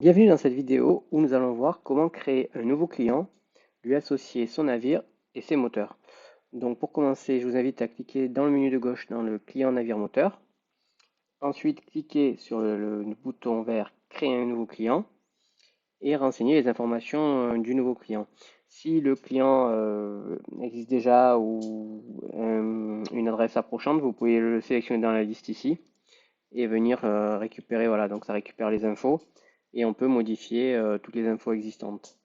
Bienvenue dans cette vidéo où nous allons voir comment créer un nouveau client, lui associer son navire et ses moteurs. Donc pour commencer, je vous invite à cliquer dans le menu de gauche dans le client navire moteur. Ensuite, cliquez sur le bouton vert créer un nouveau client et renseigner les informations du nouveau client. Si le client existe déjà ou une adresse approchante, vous pouvez le sélectionner dans la liste ici et venir récupérer, voilà, donc ça récupère les infos et on peut modifier toutes les infos existantes.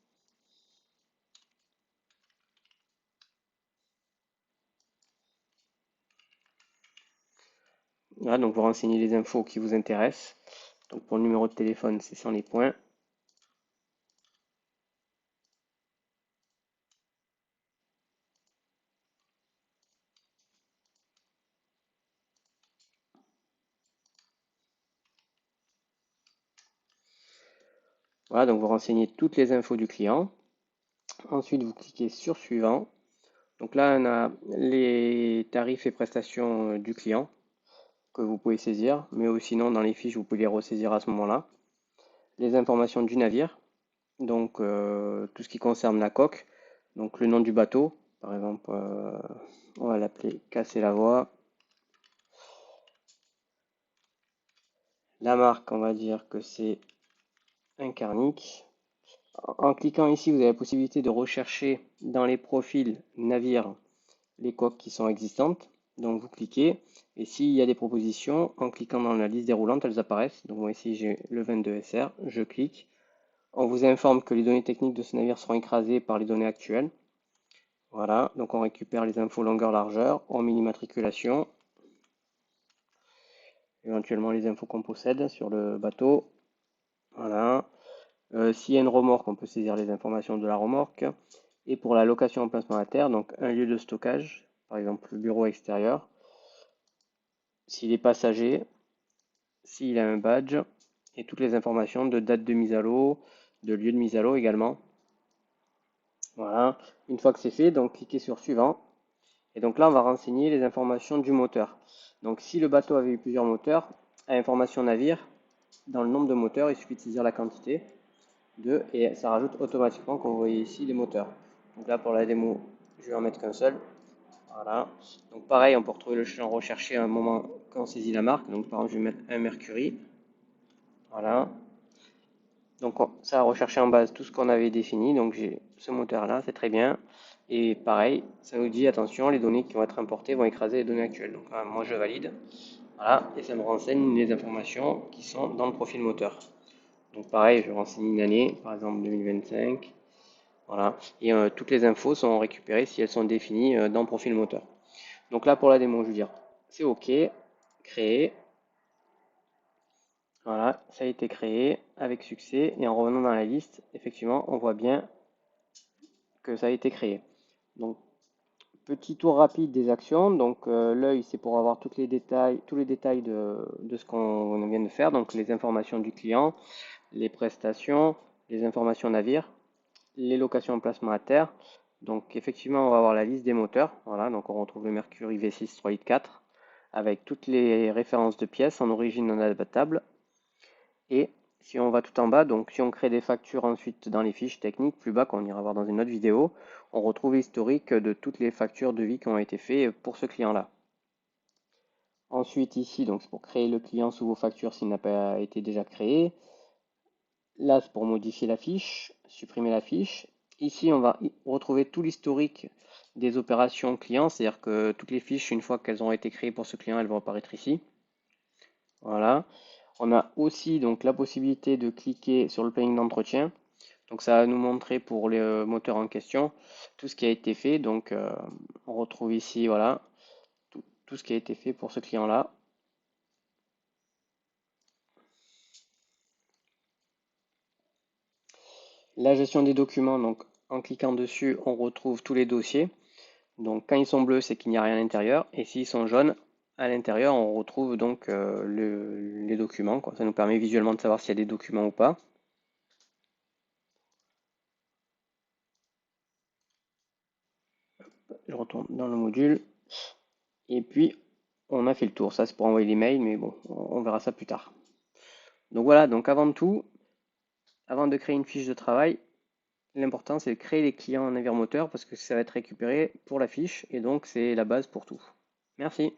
Voilà, donc vous renseignez les infos qui vous intéressent. Donc pour le numéro de téléphone, c'est sans les points. Voilà, donc vous renseignez toutes les infos du client. Ensuite, vous cliquez sur suivant. Donc là, on a les tarifs et prestations du client que vous pouvez saisir, mais aussi sinon dans les fiches, vous pouvez les ressaisir à ce moment-là. Les informations du navire, donc tout ce qui concerne la coque, donc le nom du bateau, par exemple, on va l'appeler Casser la voie. La marque, on va dire que c'est un Carnic. En cliquant ici, vous avez la possibilité de rechercher dans les profils navires les coques qui sont existantes. Donc vous cliquez et s'il y a des propositions, en cliquant dans la liste déroulante, elles apparaissent. Donc moi ici j'ai le 22 SR, je clique. On vous informe que les données techniques de ce navire seront écrasées par les données actuelles. Voilà, donc on récupère les infos longueur-largeur, on met l'immatriculation, éventuellement les infos qu'on possède sur le bateau. Voilà. S'il y a une remorque, on peut saisir les informations de la remorque. Et pour la location en placement à terre, donc un lieu de stockage, par exemple le bureau extérieur, s'il est passager, s'il a un badge, et toutes les informations de date de mise à l'eau, de lieu de mise à l'eau également. Voilà, une fois que c'est fait, donc cliquez sur suivant. Et donc là, on va renseigner les informations du moteur. Donc si le bateau avait eu plusieurs moteurs, à information navire, dans le nombre de moteurs, il suffit de saisir la quantité de et ça rajoute automatiquement, comme vous voyez ici, les moteurs. Donc là, pour la démo, je vais en mettre qu'un seul. Voilà. Donc pareil, on peut retrouver le champ recherché à un moment quand on saisit la marque. Donc par exemple, je vais mettre un Mercury. Voilà. Donc ça a recherché en base tout ce qu'on avait défini. Donc j'ai ce moteur-là, c'est très bien. Et pareil, ça nous dit attention, les données qui vont être importées vont écraser les données actuelles. Donc moi je valide. Voilà, et ça me renseigne les informations qui sont dans le profil moteur. Donc pareil, je renseigne une année, par exemple 2025. Voilà, et toutes les infos sont récupérées si elles sont définies dans le profil moteur. Donc là pour la démo, je veux dire, c'est OK, créer. Voilà, ça a été créé avec succès. Et en revenant dans la liste, effectivement, on voit bien que ça a été créé. Donc, petit tour rapide des actions. Donc, l'œil, c'est pour avoir tous les détails de ce qu'on vient de faire. Donc, les informations du client, les prestations, les informations navire, les locations en placement à terre. Donc, effectivement, on va avoir la liste des moteurs. Voilà, donc on retrouve le Mercury V6 3 litres 4 avec toutes les références de pièces en origine non abattable. Et si on va tout en bas, donc si on crée des factures ensuite dans les fiches techniques, plus bas, qu'on ira voir dans une autre vidéo, on retrouve l'historique de toutes les factures de vie qui ont été faites pour ce client-là. Ensuite ici, donc c'est pour créer le client sous vos factures s'il n'a pas été déjà créé. Là, c'est pour modifier la fiche, supprimer la fiche. Ici, on va retrouver tout l'historique des opérations clients, c'est-à-dire que toutes les fiches, une fois qu'elles ont été créées pour ce client, elles vont apparaître ici. Voilà. On a aussi donc la possibilité de cliquer sur le planning d'entretien. Donc ça va nous montrer pour les moteurs en question tout ce qui a été fait. Donc on retrouve ici voilà tout ce qui a été fait pour ce client-là. La gestion des documents, donc en cliquant dessus, on retrouve tous les dossiers. Donc quand ils sont bleus, c'est qu'il n'y a rien à l'intérieur. Et s'ils sont jaunes, à l'intérieur, on retrouve donc les documents, quoi. Ça nous permet visuellement de savoir s'il y a des documents ou pas. Je retourne dans le module. Et puis, on a fait le tour. Ça, c'est pour envoyer les mails, mais bon, on verra ça plus tard. Donc voilà, donc avant de tout, avant de créer une fiche de travail, l'important c'est de créer les clients en navire moteur parce que ça va être récupéré pour la fiche et donc c'est la base pour tout. Merci.